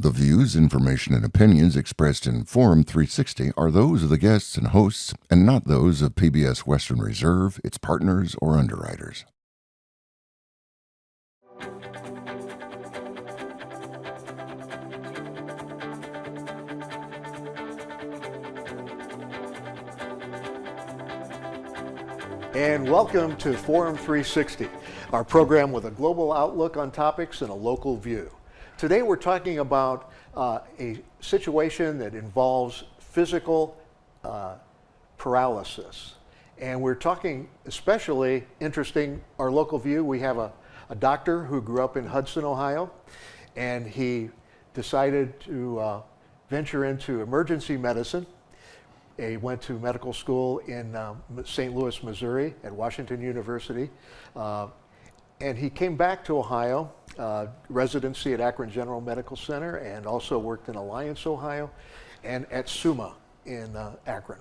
The views, information, and opinions expressed in Forum 360 are those of the guests and hosts and not those of PBS Western Reserve, its partners, or underwriters. And welcome to Forum 360, our program with a global outlook on topics and a local view. Today we're talking about a situation that involves physical paralysis. And we're talking especially interesting, our local view. We have a doctor who grew up in Hudson, Ohio, and he decided to venture into emergency medicine. He went to medical school in St. Louis, Missouri at Washington University. And he came back to Ohio, residency at Akron General Medical Center, and also worked in Alliance, Ohio, and at SUMA in Akron.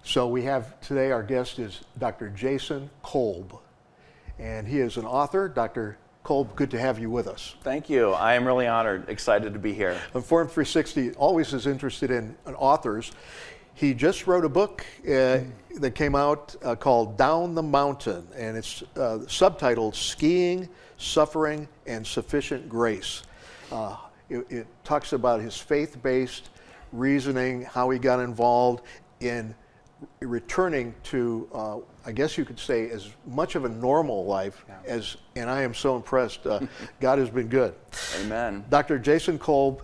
So we have today, our guest is Dr. Jason Kolb, and he is an author. Dr. Kolb, good to have you with us. Thank you. I am really honored, excited to be here. Forum 360 always is interested in authors. He just wrote a book that came out called Down the Mountain, and it's subtitled Skiing, Suffering, and Sufficient Grace. It talks about his faith-based reasoning, how he got involved in returning to, I guess you could say, as much of a normal life as, and I am so impressed. God has been good. Amen. Dr. Jason Kolb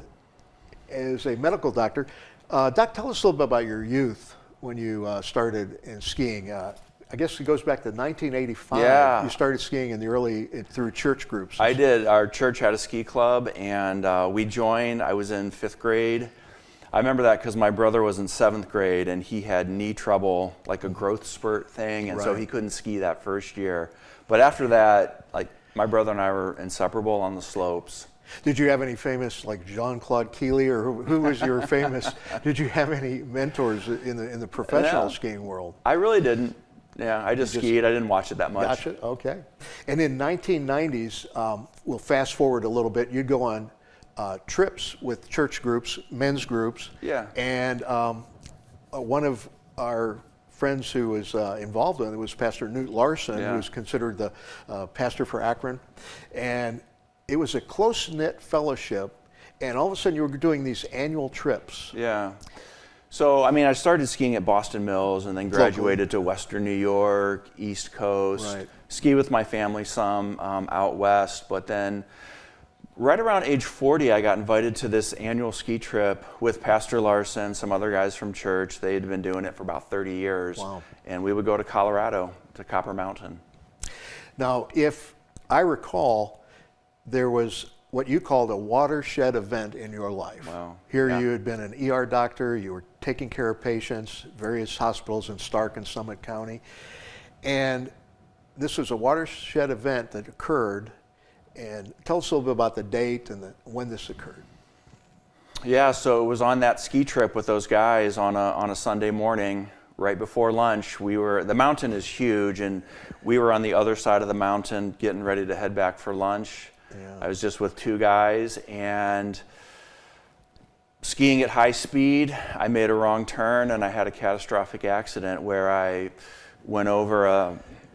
is a medical doctor. Doc, tell us a little bit about your youth when you started in skiing. I guess it goes back to 1985. Yeah. You started skiing in the through church groups. I did. Our church had a ski club, and we joined. I was in 5th grade. I remember that because my brother was in 7th grade, and he had knee trouble, like a growth spurt thing, and so he couldn't ski that first year. But after that, like, my brother and I were inseparable on the slopes. Did you have any famous, like Jean-Claude Keely, or who was your famous? Did you have any mentors in the professional skiing world? I really didn't. Yeah, I just skied. I didn't watch it that much. Gotcha. Okay. And in 1990s, we'll fast forward a little bit. You'd go on trips with church groups, men's groups. Yeah. And one of our friends who was involved in it was Pastor Newt Larson, who was considered the pastor for Akron, and it was a close-knit fellowship, and all of a sudden you were doing these annual trips. Yeah. So, I mean, I started skiing at Boston Mills and then graduated to Western New York, East Coast, ski with my family some out west, but then right around age 40, I got invited to this annual ski trip with Pastor Larson, some other guys from church. They had been doing it for about 30 years. Wow. And we would go to Colorado, to Copper Mountain. Now, if I recall, there was what you called a watershed event in your life. Wow. Here you had been an ER doctor, you were taking care of patients, various hospitals in Stark and Summit County, and this was a watershed event that occurred. And tell us a little bit about the date and when this occurred. Yeah, so it was on that ski trip with those guys on a Sunday morning, right before lunch. The mountain is huge, and we were on the other side of the mountain getting ready to head back for lunch. Yeah. I was just with 2 guys, and skiing at high speed, I made a wrong turn, and I had a catastrophic accident where I went over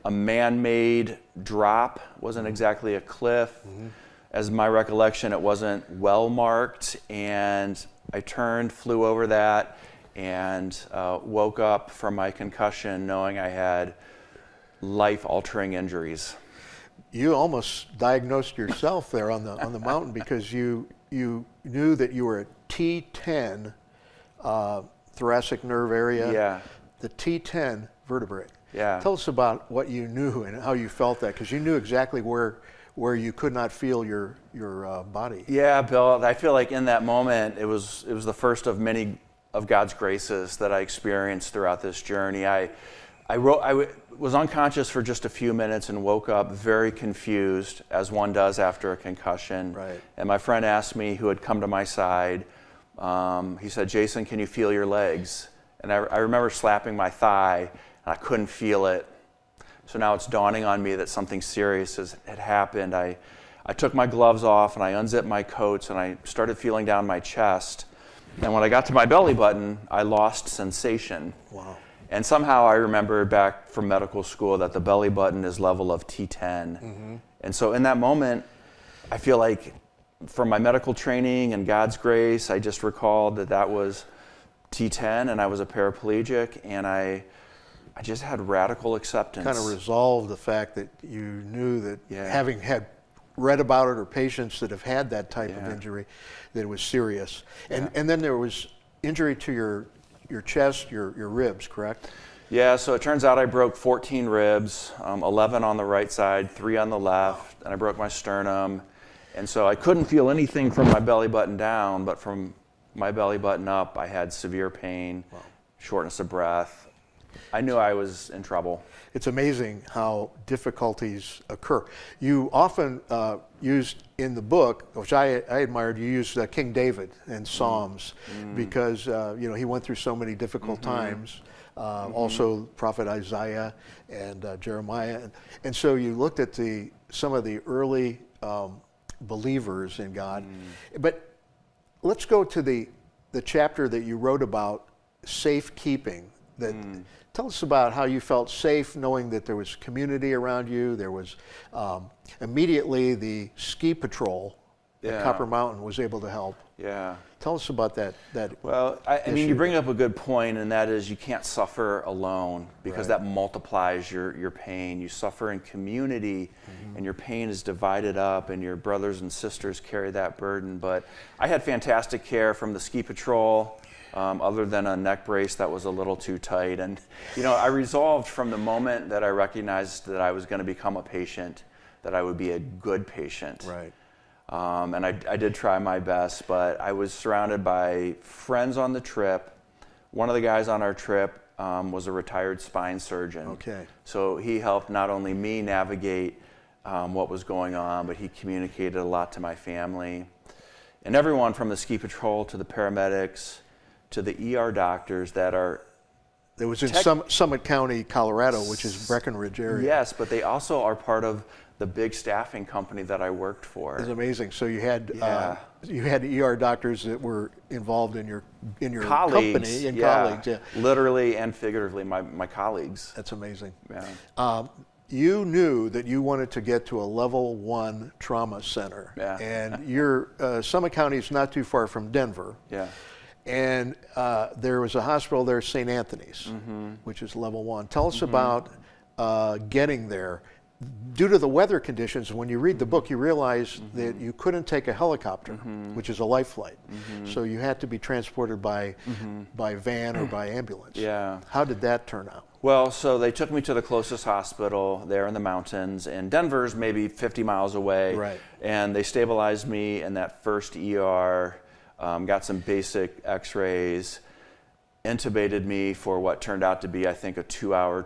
a man-made drop. Wasn't exactly a cliff. Mm-hmm. As my recollection, it wasn't well marked, and I turned, flew over that, and woke up from my concussion knowing I had life-altering injuries. You almost diagnosed yourself there on the mountain because you knew that you were a T10 thoracic nerve area. Yeah. The T10 vertebrae. Yeah. Tell us about what you knew and how you felt that, because you knew exactly where you could not feel your body. Yeah, Bill. I feel like in that moment it was the first of many of God's graces that I experienced throughout this journey. I was unconscious for just a few minutes and woke up very confused, as one does after a concussion. Right. And my friend asked me, who had come to my side, he said, "Jason, can you feel your legs?" And I remember slapping my thigh, and I couldn't feel it. So now it's dawning on me that something serious had happened. I I took my gloves off and I unzipped my coats and I started feeling down my chest. And when I got to my belly button, I lost sensation. Wow. And somehow I remembered back from medical school that the belly button is level of T10. And so in that moment, I feel like from my medical training and God's grace, I just recalled that that was T10 and I was a paraplegic, and I just had radical acceptance. Kind of resolved the fact that you knew that having had read about it or patients that have had that type of injury, that it was serious. And then there was injury to your chest, your ribs, correct? Yeah, so it turns out I broke 14 ribs, 11 on the right side, 3 on the left, and I broke my sternum. And so I couldn't feel anything from my belly button down, but from my belly button up, I had severe pain, shortness of breath. I knew I was in trouble. It's amazing how difficulties occur. You often used in the book, which I admired, you used King David and Psalms because he went through so many difficult times. Also Prophet Isaiah and Jeremiah. And so you looked at some of the early believers in God. But let's go to the chapter that you wrote about safekeeping. Tell us about how you felt safe knowing that there was community around you. There was immediately the ski patrol at Copper Mountain was able to help. Yeah. Tell us about that. Well, I mean, you bring up a good point, and that is you can't suffer alone because that multiplies your pain. You suffer in community, and your pain is divided up, and your brothers and sisters carry that burden. But I had fantastic care from the ski patrol. Other than a neck brace that was a little too tight. And, I resolved from the moment that I recognized that I was going to become a patient, that I would be a good patient. Right. And I did try my best, but I was surrounded by friends on the trip. One of the guys on our trip was a retired spine surgeon. Okay. So he helped not only me navigate what was going on, but he communicated a lot to my family. And everyone from the ski patrol to the paramedics, to the ER doctors that are... It was in Summit County, Colorado, which is Breckenridge area. Yes, but they also are part of the big staffing company that I worked for. It's amazing. So you had ER doctors that were involved in your colleagues, company and colleagues. Yeah. Literally and figuratively, my colleagues. That's amazing. Yeah. You knew that you wanted to get to a level 1 trauma center. Yeah. And your Summit County is not too far from Denver. Yeah. And there was a hospital there, St. Anthony's, which is level 1. Tell us about getting there. Due to the weather conditions, when you read the book, you realize that you couldn't take a helicopter, which is a life flight. So you had to be transported by van or by ambulance. Yeah. How did that turn out? Well, so they took me to the closest hospital there in the mountains, and Denver's maybe 50 miles away. Right. And they stabilized me in that first ER. Got some basic x-rays, intubated me for what turned out to be, I think, a 2-hour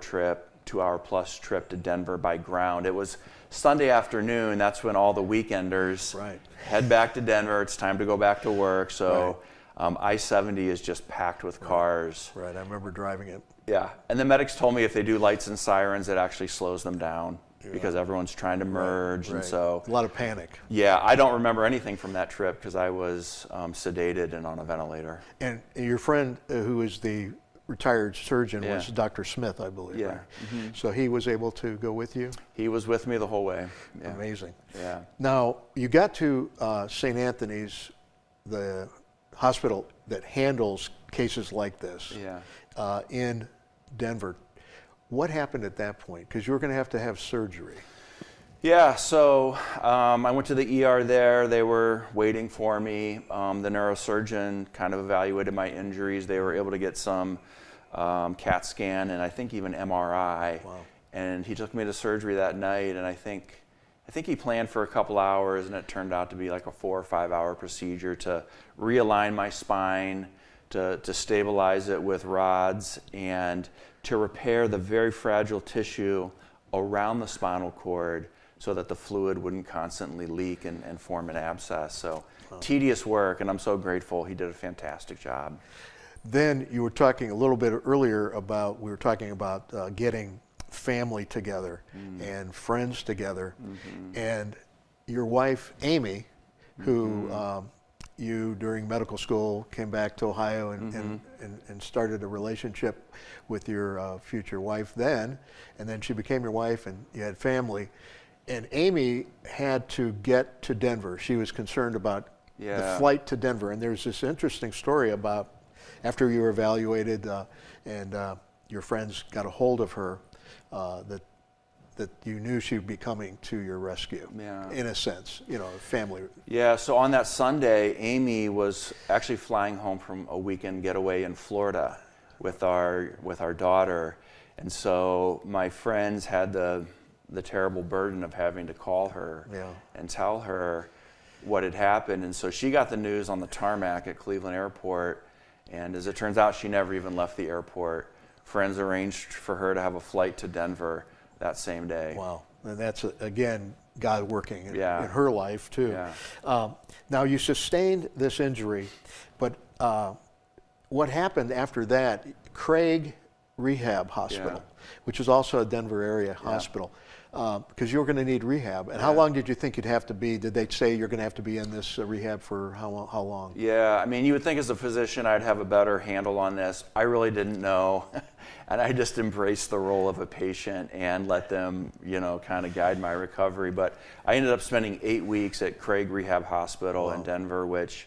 plus trip to Denver by ground. It was Sunday afternoon. That's when all the weekenders head back to Denver. It's time to go back to work. So I-70 is just packed with cars. Right, I remember driving it. Yeah, and the medics told me if they do lights and sirens, it actually slows them down. Because everyone's trying to merge, and so a lot of panic. Yeah, I don't remember anything from that trip because I was sedated and on a ventilator. And your friend, who is the retired surgeon, was Dr. Smith, I believe. Yeah. Right? So he was able to go with you. He was with me the whole way. Yeah. Amazing. Yeah. Now you got to St. Anthony's, the hospital that handles cases like this. In Denver. What happened at that point? Because you were going to have surgery. Yeah, so I went to the ER there. They were waiting for me. The neurosurgeon kind of evaluated my injuries. They were able to get some CAT scan and I think even MRI. Wow. And he took me to surgery that night, and I think he planned for a couple hours, and it turned out to be like a 4 or 5 hour procedure to realign my spine, to stabilize it with rods, and to repair the very fragile tissue around the spinal cord so that the fluid wouldn't constantly leak and form an abscess. So tedious work, and I'm so grateful. He did a fantastic job. Then you were talking a little bit earlier about, getting family together and friends together. And your wife, Amy, who you, during medical school, came back to Ohio and started a relationship with your future wife then, and then she became your wife and you had family. And Amy had to get to Denver. She was concerned about the flight to Denver. And there's this interesting story about after you were evaluated and your friends got a hold of her, that you knew she would be coming to your rescue, in a sense, family. Yeah, so on that Sunday, Amy was actually flying home from a weekend getaway in Florida with our daughter. And so my friends had the terrible burden of having to call her and tell her what had happened. And so she got the news on the tarmac at Cleveland Airport. And as it turns out, she never even left the airport. Friends arranged for her to have a flight to Denver that same day. Wow. And that's, again, God working in her life, too. Yeah. Now, you sustained this injury, but what happened after that, Craig Rehab Hospital, which is also a Denver area hospital, because you were going to need rehab. And how long did you think you'd have to be? Did they say you're going to have to be in this rehab for how long? Yeah, I mean, you would think as a physician I'd have a better handle on this. I really didn't know. And I just embraced the role of a patient and let them, kind of guide my recovery. But I ended up spending 8 weeks at Craig Rehab Hospital in Denver, which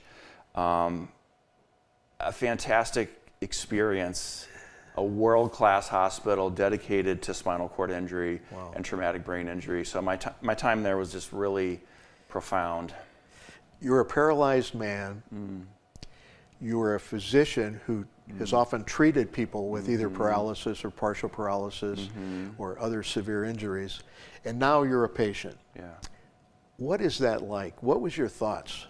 a fantastic experience. A world-class hospital dedicated to spinal cord injury and traumatic brain injury. So my time there was just really profound. You're a paralyzed man. You are a physician who has often treated people with either paralysis or partial paralysis or other severe injuries. And now you're a patient. Yeah. What is that like? What was your thoughts?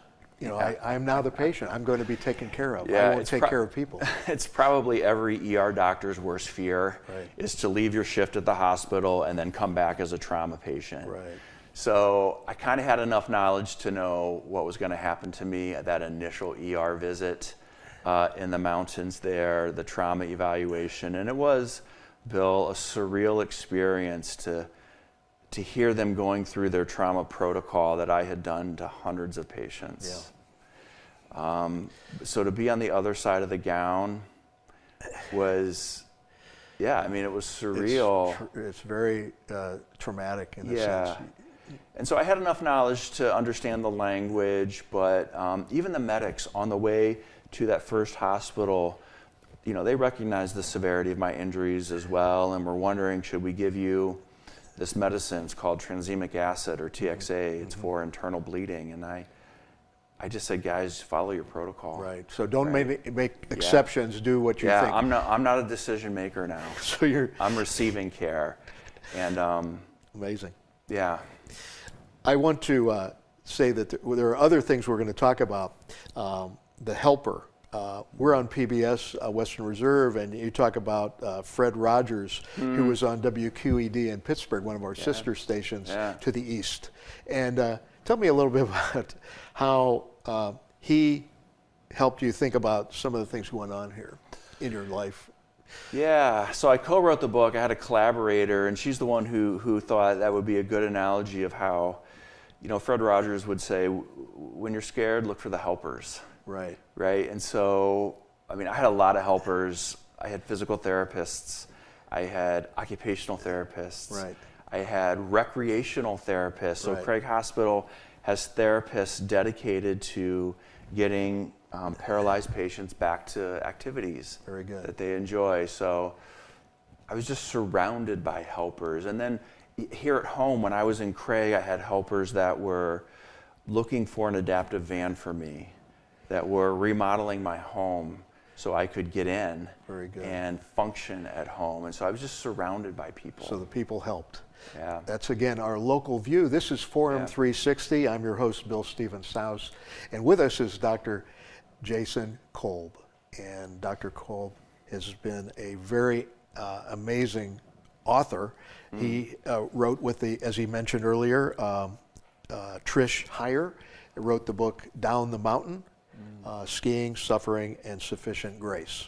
I'm now the patient. I'm going to be taken care of. Yeah, I won't take care of people. It's probably every ER doctor's worst fear is to leave your shift at the hospital and then come back as a trauma patient. Right. So I kind of had enough knowledge to know what was going to happen to me at that initial ER visit in the mountains there, the trauma evaluation. And it was, Bill, a surreal experience to hear them going through their trauma protocol that I had done to hundreds of patients. So to be on the other side of the gown was, it was surreal. It's very traumatic in a sense. And so I had enough knowledge to understand the language, but even the medics on the way to that first hospital, they recognized the severity of my injuries as well and were wondering, should we give you this medicine? It's called tranexamic acid, or TXA. It's for internal bleeding. And I just said, guys, follow your protocol. Right. So don't make exceptions. Do what you think. I'm not a decision maker now. So I'm receiving care. And amazing. Yeah. I want to say that there are other things we're going to talk about. The helper. We're on PBS Western Reserve, and you talk about Fred Rogers, who was on WQED in Pittsburgh, one of our sister stations to the east. And tell me a little bit about how he helped you think about some of the things going on here in your life. Yeah, so I co-wrote the book. I had a collaborator, and she's the one who thought that would be a good analogy of how, Fred Rogers would say, when you're scared, look for the helpers. Right. Right. And so, I had a lot of helpers. I had physical therapists. I had occupational therapists. Right. I had recreational therapists. So Craig Hospital has therapists dedicated to getting paralyzed patients back to activities that they enjoy. So I was just surrounded by helpers. And then here at home, when I was in Craig, I had helpers that were looking for an adaptive van for me, that were remodeling my home so I could get in and function at home. And so I was just surrounded by people. So the people helped. Yeah. That's, again, our local view. This is Forum 360. I'm your host, Bill Stephen Souse. And with us is Dr. Jason Kolb. And Dr. Kolb has been a very amazing author. He wrote with as he mentioned earlier, Trish Heyer, wrote the book Down the Mountain, Skiing, Suffering, and Sufficient Grace.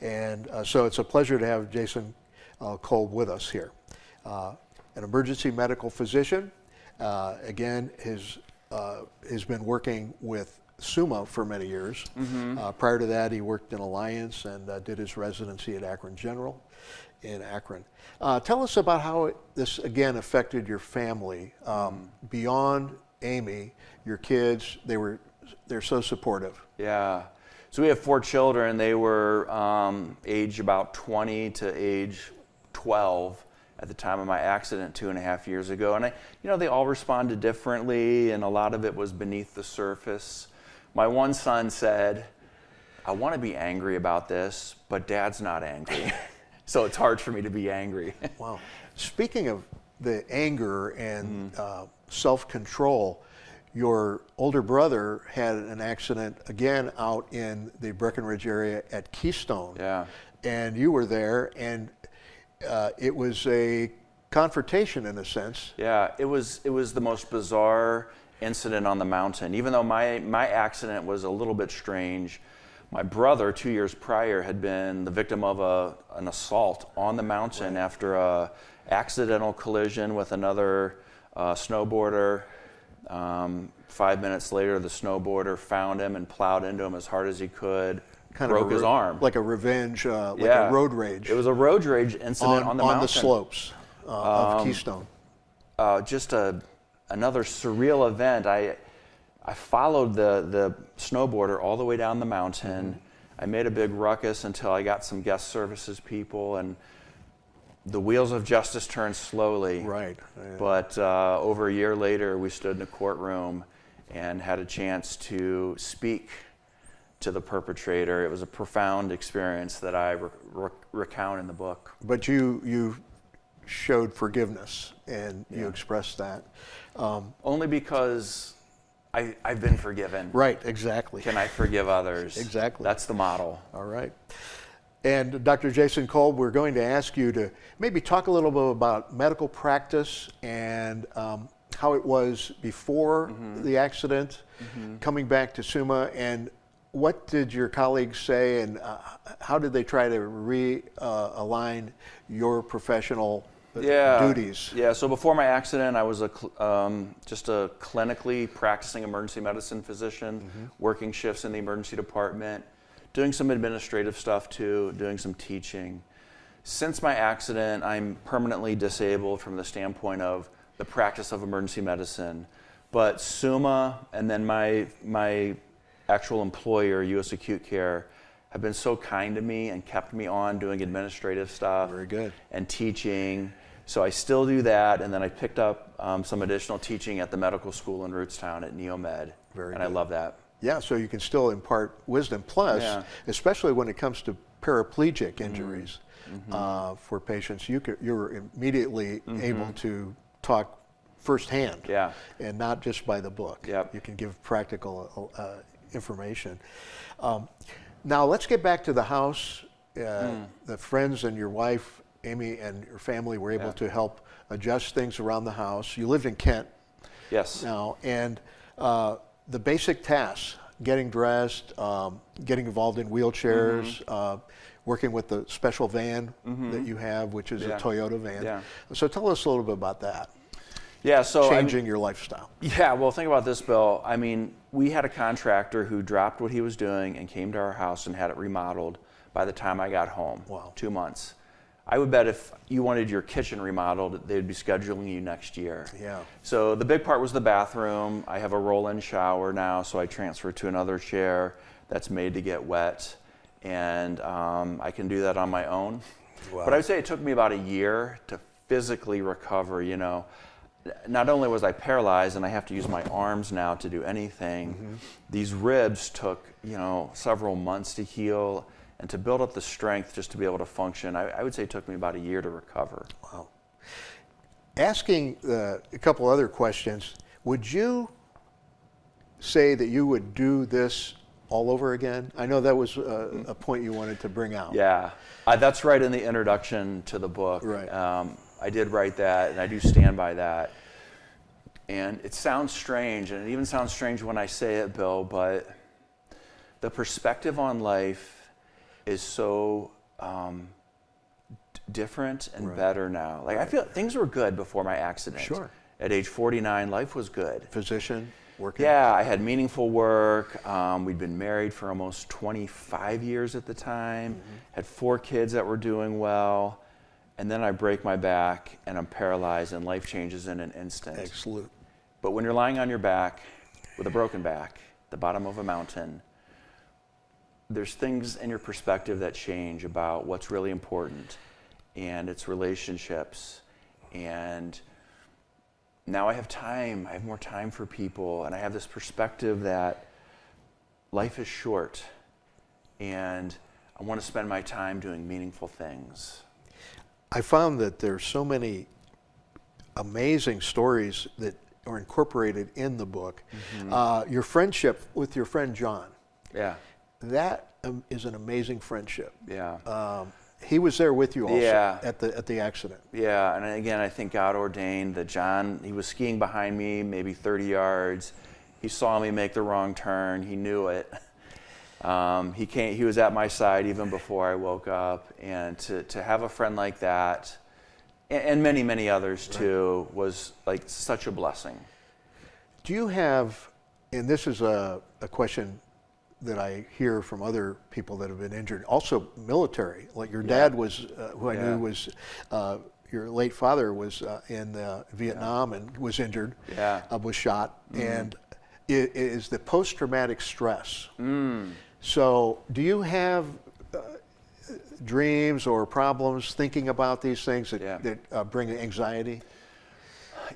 And so it's a pleasure to have Jason Kolb with us here. An emergency medical physician, Again, has been working with SUMA for many years. Prior to that, he worked in Alliance and did his residency at Akron General in Akron. Tell us about how this, again, affected your family. Beyond Amy, your kids, they're so supportive. Yeah. So we have 4 children. They were age about 20 to age 12 at the time of my accident 2.5 years ago. And they all responded differently, and a lot of it was beneath the surface. My one son said, "I want to be angry about this, but Dad's not angry." So it's hard for me to be angry. Wow. Speaking of the anger and self-control, your older brother had an accident again out in the Breckenridge area at Keystone. Yeah. And you were there, and it was a confrontation in a sense. Yeah, it was the most bizarre incident on the mountain. Even though my accident was a little bit strange, my brother 2 years prior had been the victim of an assault on the mountain after a accidental collision with another snowboarder. 5 minutes later, the snowboarder found him and plowed into him as hard as he could. Broke his arm. Like a revenge, like a road rage. It was a road rage incident on the mountain. On the slopes of Keystone. Just another surreal event. I followed the snowboarder all the way down the mountain. I made a big ruckus until I got some guest services people, and the wheels of justice turned slowly. Right. But over a year later, we stood in a courtroom and had a chance to speak to the perpetrator. It was a profound experience that I recount in the book. But you showed forgiveness, and you expressed that. Only because I've been forgiven. Right, exactly. Can I forgive others? Exactly. That's the model. All right. And Dr. Jason Kolb, we're going to ask you to maybe talk a little bit about medical practice and how it was before the accident, coming back to SUMA, and what did your colleagues say, and how did they try to realign your professional duties? Yeah, so before my accident, I was just a clinically practicing emergency medicine physician, working shifts in the emergency department, doing some administrative stuff too, doing some teaching. Since my accident, I'm permanently disabled from the standpoint of the practice of emergency medicine. But SUMA and then my actual employer, U.S. Acute Care, have been so kind to me and kept me on doing administrative stuff. Very good. And teaching. So I still do that, and then I picked up some additional teaching at the medical school in Rootstown at NeoMed. Very and good. I love that. Yeah, so you can still impart wisdom. Plus, especially when it comes to paraplegic injuries for patients, you're immediately able to talk firsthand, and not just by the book. Yep. You can give practical information. Now let's get back to the house. The friends and your wife, Amy, and your family were able to help adjust things around the house. You lived in Kent. Yes. Now, and the basic tasks, getting dressed, getting involved in wheelchairs, working with the special van that you have, which is a Toyota van. Yeah. So tell us a little bit about that. Yeah, so changing your lifestyle. Yeah, well, think about this, Bill. I mean, we had a contractor who dropped what he was doing and came to our house and had it remodeled by the time I got home. Wow. 2 months. I would bet if you wanted your kitchen remodeled, they'd be scheduling you next year. Yeah. So the big part was the bathroom. I have a roll-in shower now, so I transferred to another chair that's made to get wet, and I can do that on my own. Wow. But I would say it took me about a year to physically recover, Not only was I paralyzed and I have to use my arms now to do anything, these ribs took, several months to heal, and to build up the strength just to be able to function. I would say it took me about a year to recover. Wow. Asking a couple other questions, would you say that you would do this all over again? I know that was a point you wanted to bring out. Yeah, that's right in the introduction to the book. Right. I did write that, and I do stand by that. And it sounds strange, and it even sounds strange when I say it, Bill, but the perspective on life is so different and better now. Like, I feel things were good before my accident. Sure. At age 49, life was good. Physician, working? Yeah, I had meaningful work. We'd been married for almost 25 years at the time, had 4 kids that were doing well, and then I break my back and I'm paralyzed and life changes in an instant. Excellent. But when you're lying on your back with a broken back, the bottom of a mountain, there's things in your perspective that change about what's really important, and it's relationships. And now I have time, I have more time for people, and I have this perspective that life is short, and I want to spend my time doing meaningful things. I found that there's so many amazing stories that are incorporated in the book. Your friendship with your friend John, Yeah, that is an amazing friendship. yeah. He was there with you also Yeah. at the accident. Yeah, and again, I think God ordained that John, he was skiing behind me, maybe 30 yards. He saw me make the wrong turn. He knew it. He was at my side even before I woke up. And to have a friend like that, and many, many others too, was like such a blessing. Do you have, and this is a question that I hear from other people that have been injured, also military, like your dad was, who I knew was, your late father was in Vietnam and was injured, was shot, and it is the post-traumatic stress. So do you have dreams or problems thinking about these things that bring anxiety?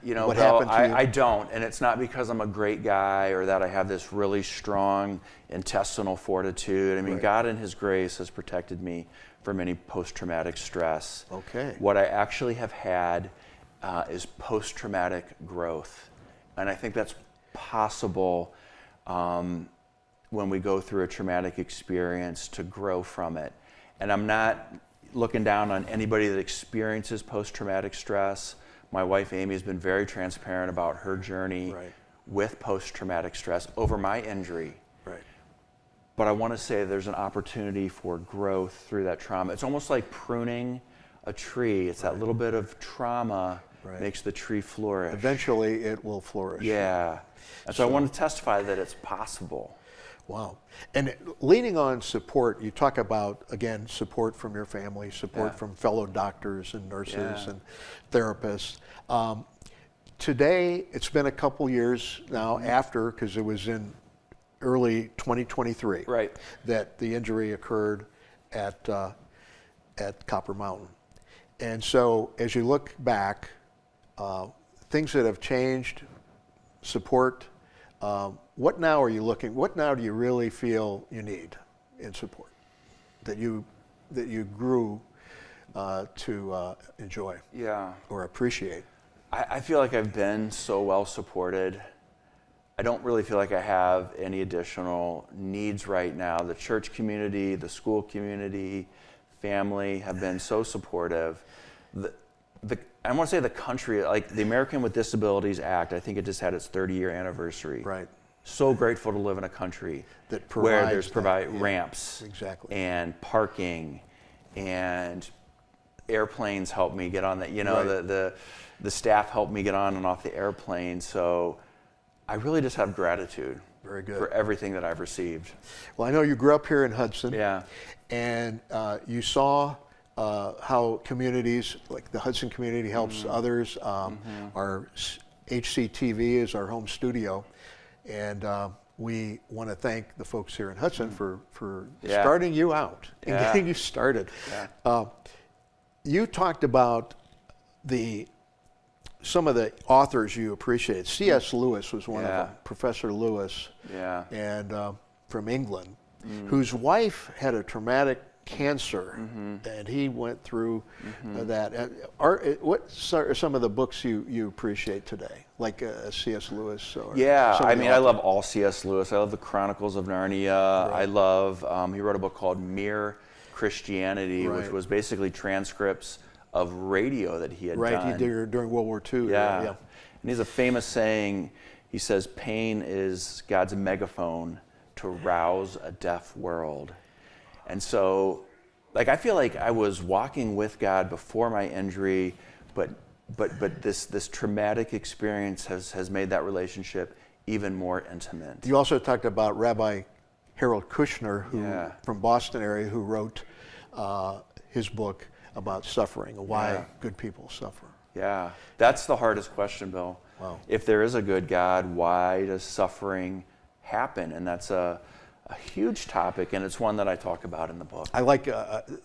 You know, What Bill, happened to you? I don't, and it's not because I'm a great guy or that I have this really strong intestinal fortitude. I mean, God in His grace has protected me from any post-traumatic stress. Okay. What I actually have had is post-traumatic growth, and I think that's possible when we go through a traumatic experience to grow from it. And I'm not looking down on anybody that experiences post-traumatic stress. My wife, Amy, has been very transparent about her journey with post-traumatic stress over my injury. But I want to say there's an opportunity for growth through that trauma. It's almost like pruning a tree. It's that little bit of trauma makes the tree flourish. Eventually it will flourish. Yeah. And so I want to testify that it's possible. Wow. And leaning on support, you talk about, again, support from your family, support from fellow doctors and nurses and therapists. Today, it's been a couple years now after, because it was in early 2023 that the injury occurred at Copper Mountain. And so as you look back, things that have changed, support, what now are you looking, what now do you really feel you need in support that you grew to enjoy or appreciate? I feel like I've been so well supported. I don't really feel like I have any additional needs right now. The church community, the school community, family have been so supportive. I want to say the country, like the American with Disabilities Act, I think it just had its 30-year anniversary. So grateful to live in a country that where there's ramps and parking and airplanes help me get on that. You know, the staff helped me get on and off the airplane. So I really just have gratitude for everything that I've received. Well, I know you grew up here in Hudson. And you saw how communities, like the Hudson community helps others. Our HCTV is our home studio. And we want to thank the folks here in Hudson for starting you out and getting you started. You talked about some of the authors you appreciated. C.S. Lewis was one of them, Professor Lewis, and from England, whose wife had a traumatic cancer, and he went through that. What are some of the books you appreciate today, like C.S. Lewis? Or I mean, I love all C.S. Lewis. I love the Chronicles of Narnia. I love, he wrote a book called Mere Christianity, which was basically transcripts of radio that he had done. He did during World War II. And he has a famous saying. He says, "Pain is God's megaphone to rouse a deaf world." And so, like, I feel like I was walking with God before my injury, but but this traumatic experience has made that relationship even more intimate. You also talked about Rabbi Harold Kushner, who from Boston area, who wrote his book about suffering and why good people suffer. Yeah, that's the hardest question, Bill. Wow. If there is a good God, why does suffering happen? And that's a huge topic, and it's one that I talk about in the book. I like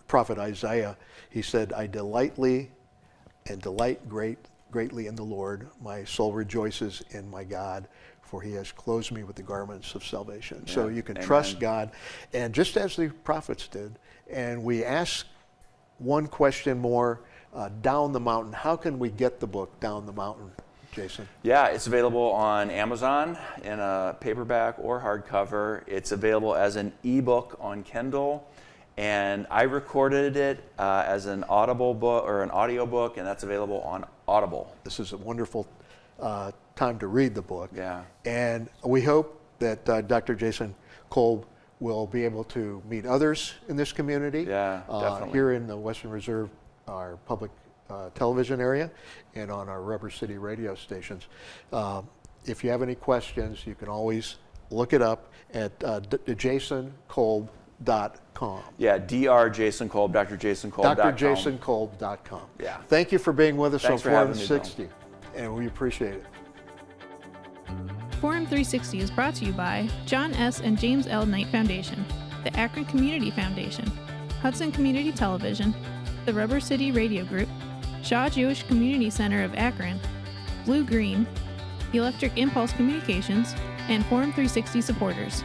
Prophet Isaiah. He said, "I delight greatly in the Lord. My soul rejoices in my God, for he has clothed me with the garments of salvation." Yeah, So you can amen. trust God, and just as the prophets did. And we ask one question more, Down the Mountain. How can we get the book Down the Mountain, Jason? Yeah, it's available on Amazon in a paperback or hardcover. It's available as an ebook on Kindle, and I recorded it as an Audible book or an audio book, and that's available on Audible. This is a wonderful time to read the book. Yeah. And we hope that Dr. Jason Kolb will be able to meet others in this community. Yeah, definitely. Here in the Western Reserve, our public television area, and on our Rubber City radio stations. If you have any questions, you can always look it up at jasonkolb.com. Yeah, Dr. Jason Kolb, drjasonkolb.com. drjasonkolb.com. Yeah. Thank you for being with us Thanks on for having Forum me, 60, and we appreciate it. Forum 360 is brought to you by John S. and James L. Knight Foundation, the Akron Community Foundation, Hudson Community Television, the Rubber City Radio Group, Shaw Jewish Community Center of Akron, Blue Green, Electric Impulse Communications, and Forum 360 supporters.